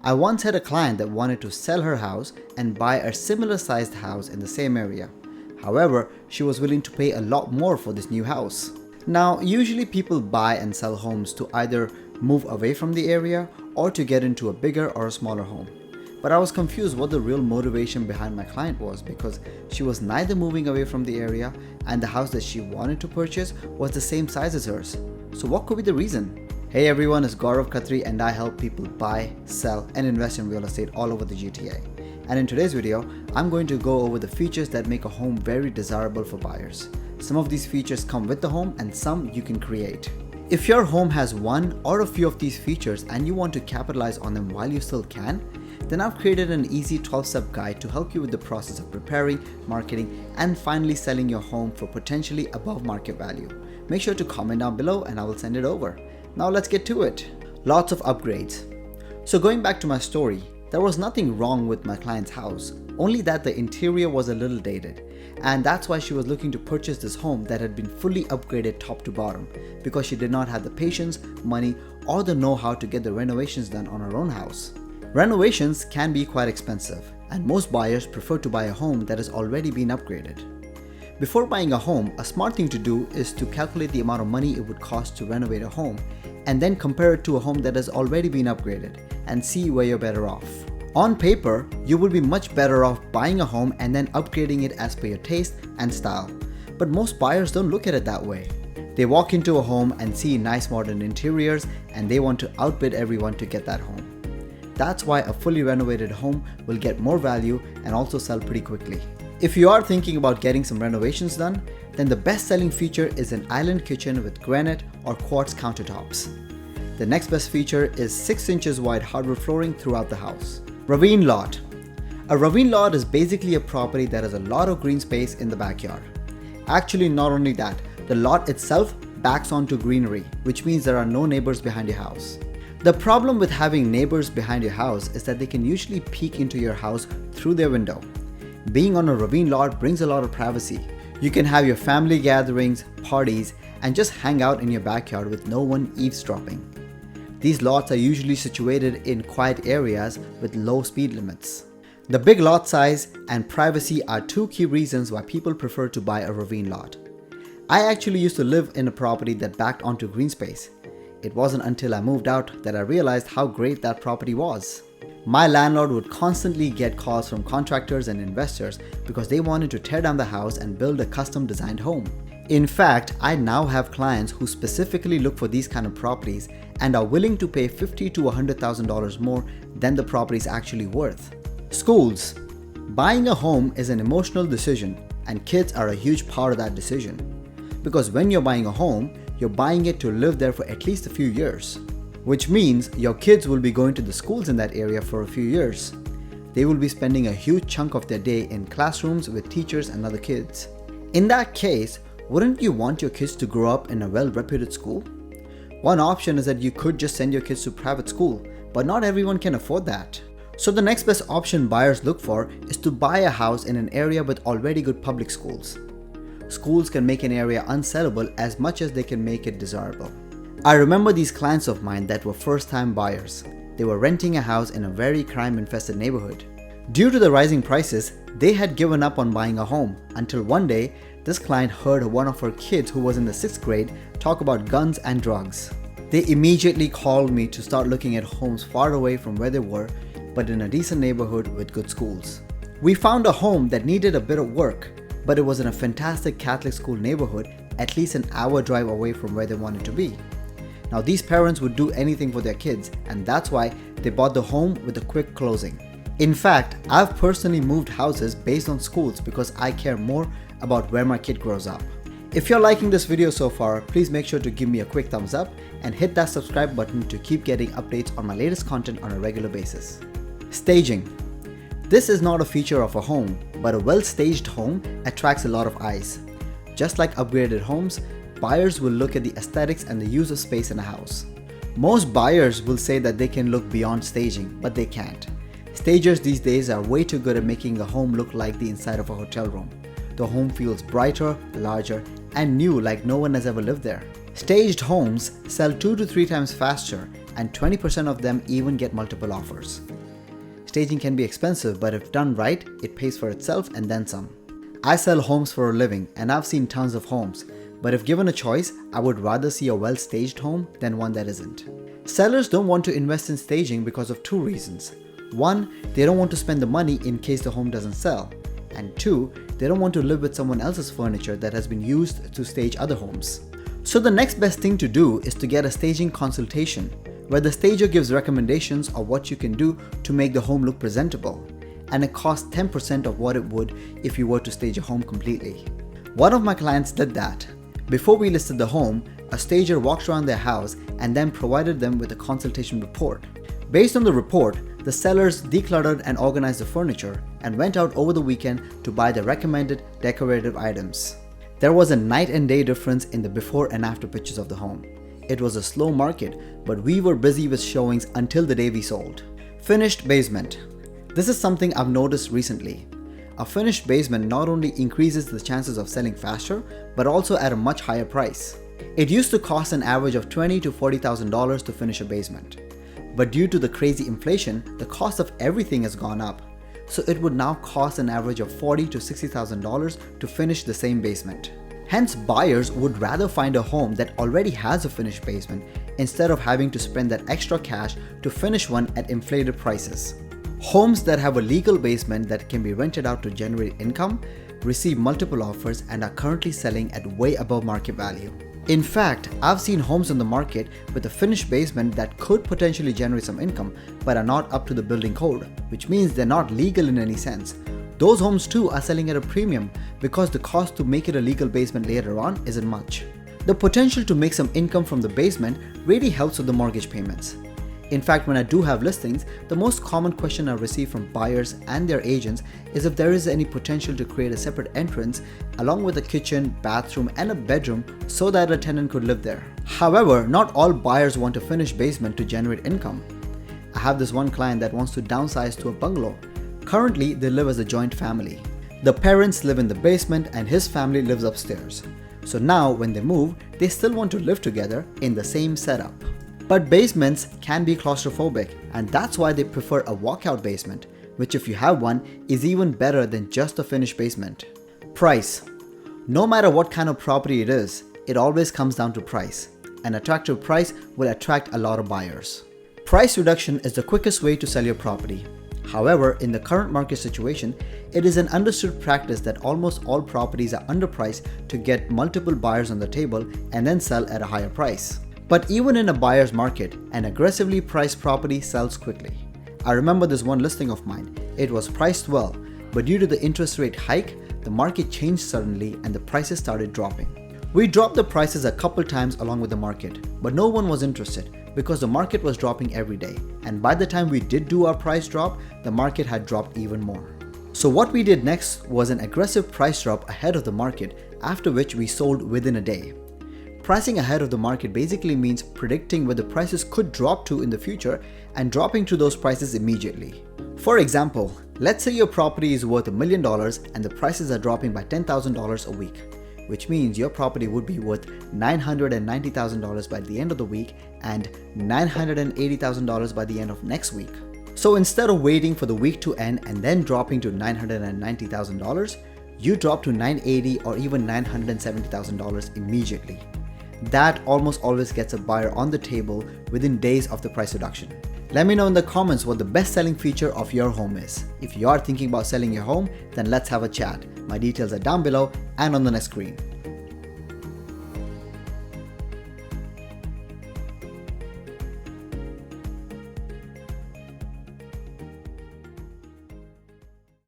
I once had a client that wanted to sell her house and buy a similar sized house in the same area. However, she was willing to pay a lot more for this new house. Now, usually people buy and sell homes to either move away from the area or to get into a bigger or a smaller home. But I was confused what the real motivation behind my client was, because she was neither moving away from the area and the house that she wanted to purchase was the same size as hers. So what could be the reason? Hey everyone, it's Gourav Khatri and I help people buy, sell and invest in real estate all over the GTA. And in today's video, I'm going to go over the features that make a home very desirable for buyers. Some of these features come with the home and some you can create. If your home has one or a few of these features and you want to capitalize on them while you still can, then I've created an easy 12-step guide to help you with the process of preparing, marketing, and finally selling your home for potentially above market value. Make sure to comment down below and I will send it over. Now let's get to it. Lots of upgrades. So going back to my story, there was nothing wrong with my client's house, only that the interior was a little dated. And that's why she was looking to purchase this home that had been fully upgraded top to bottom, because she did not have the patience, money, or the know-how to get the renovations done on her own house. Renovations can be quite expensive, and most buyers prefer to buy a home that has already been upgraded. Before buying a home, a smart thing to do is to calculate the amount of money it would cost to renovate a home, and then compare it to a home that has already been upgraded, and see where you're better off. On paper, you would be much better off buying a home and then upgrading it as per your taste and style. But most buyers don't look at it that way. They walk into a home and see nice modern interiors and they want to outbid everyone to get that home. That's why a fully renovated home will get more value and also sell pretty quickly. If you are thinking about getting some renovations done, then the best selling feature is an island kitchen with granite or quartz countertops. The next best feature is 6 inches wide hardwood flooring throughout the house. Ravine Lot. A ravine lot is basically a property that has a lot of green space in the backyard. Actually, not only that, the lot itself backs onto greenery, which means there are no neighbors behind your house. The problem with having neighbors behind your house is that they can usually peek into your house through their window. Being on a ravine lot brings a lot of privacy. You can have your family gatherings, parties, and just hang out in your backyard with no one eavesdropping. These lots are usually situated in quiet areas with low speed limits. The big lot size and privacy are 2 key reasons why people prefer to buy a ravine lot. I actually used to live in a property that backed onto green space. It wasn't until I moved out that I realized how great that property was. My landlord would constantly get calls from contractors and investors because they wanted to tear down the house and build a custom designed home. In fact, I now have clients who specifically look for these kind of properties and are willing to pay $50,000 to $100,000 more than the property is actually worth. Schools. Buying a home is an emotional decision and kids are a huge part of that decision. Because when you're buying a home, you're buying it to live there for at least a few years. Which means your kids will be going to the schools in that area for a few years. They will be spending a huge chunk of their day in classrooms with teachers and other kids. In that case, wouldn't you want your kids to grow up in a well-reputed school? One option is that you could just send your kids to private school, but not everyone can afford that. So the next best option buyers look for is to buy a house in an area with already good public schools. Schools can make an area unsellable as much as they can make it desirable. I remember these clients of mine that were first-time buyers. They were renting a house in a very crime-infested neighborhood. Due to the rising prices, they had given up on buying a home until one day, this client heard one of her kids who was in the 6th grade talk about guns and drugs. They immediately called me to start looking at homes far away from where they were, but in a decent neighborhood with good schools. We found a home that needed a bit of work, but it was in a fantastic Catholic school neighborhood, at least an hour drive away from where they wanted to be. Now these parents would do anything for their kids, and that's why they bought the home with a quick closing. In fact, I've personally moved houses based on schools because I care more about where my kid grows up. If you're liking this video so far, please make sure to give me a quick thumbs up and hit that subscribe button to keep getting updates on my latest content on a regular basis. Staging. This is not a feature of a home, but a well-staged home attracts a lot of eyes. Just like upgraded homes, buyers will look at the aesthetics and the use of space in a house. Most buyers will say that they can look beyond staging, but they can't. Stagers these days are way too good at making a home look like the inside of a hotel room. The home feels brighter, larger, and new like no one has ever lived there. Staged homes sell 2 to 3 times faster and 20% of them even get multiple offers. Staging can be expensive, but if done right, it pays for itself and then some. I sell homes for a living and I've seen tons of homes, but if given a choice, I would rather see a well-staged home than one that isn't. Sellers don't want to invest in staging because of two reasons. One, they don't want to spend the money in case the home doesn't sell. And two, they don't want to live with someone else's furniture that has been used to stage other homes. So the next best thing to do is to get a staging consultation, where the stager gives recommendations of what you can do to make the home look presentable. And it costs 10% of what it would if you were to stage a home completely. One of my clients did that. Before we listed the home, a stager walked around their house and then provided them with a consultation report. Based on the report, the sellers decluttered and organized the furniture and went out over the weekend to buy the recommended decorative items. There was a night and day difference in the before and after pictures of the home. It was a slow market, but we were busy with showings until the day we sold. Finished basement. This is something I've noticed recently. A finished basement not only increases the chances of selling faster, but also at a much higher price. It used to cost an average of $20,000 to $40,000 to finish a basement. But due to the crazy inflation, the cost of everything has gone up. So it would now cost an average of $40,000 to $60,000 to finish the same basement. Hence, buyers would rather find a home that already has a finished basement instead of having to spend that extra cash to finish one at inflated prices. Homes that have a legal basement that can be rented out to generate income receive multiple offers and are currently selling at way above market value. In fact, I've seen homes on the market with a finished basement that could potentially generate some income but are not up to the building code, which means they're not legal in any sense. Those homes too are selling at a premium because the cost to make it a legal basement later on isn't much. The potential to make some income from the basement really helps with the mortgage payments. In fact, when I do have listings, the most common question I receive from buyers and their agents is if there is any potential to create a separate entrance along with a kitchen, bathroom, and a bedroom so that a tenant could live there. However, not all buyers want a finished basement to generate income. I have this one client that wants to downsize to a bungalow. Currently, they live as a joint family. The parents live in the basement and his family lives upstairs. So now when they move, they still want to live together in the same setup. But basements can be claustrophobic, and that's why they prefer a walkout basement, which if you have one is even better than just a finished basement. Price. No matter what kind of property it is, it always comes down to price. An attractive price will attract a lot of buyers. Price reduction is the quickest way to sell your property. However, in the current market situation, it is an understood practice that almost all properties are underpriced to get multiple buyers on the table and then sell at a higher price. But even in a buyer's market, an aggressively priced property sells quickly. I remember this one listing of mine. It was priced well, but due to the interest rate hike, the market changed suddenly and the prices started dropping. We dropped the prices a couple times along with the market, but no one was interested because the market was dropping every day. And by the time we did do our price drop, the market had dropped even more. So what we did next was an aggressive price drop ahead of the market, after which we sold within a day. Pricing ahead of the market basically means predicting where the prices could drop to in the future and dropping to those prices immediately. For example, let's say your property is worth $1 million and the prices are dropping by $10,000 a week, which means your property would be worth $990,000 by the end of the week and $980,000 by the end of next week. So instead of waiting for the week to end and then dropping to $990,000, you drop to $980,000 or even $970,000 immediately. That almost always gets a buyer on the table within days of the price reduction. Let me know in the comments what the best selling feature of your home is. If you are thinking about selling your home, then let's have a chat. My details are down below and on the next screen.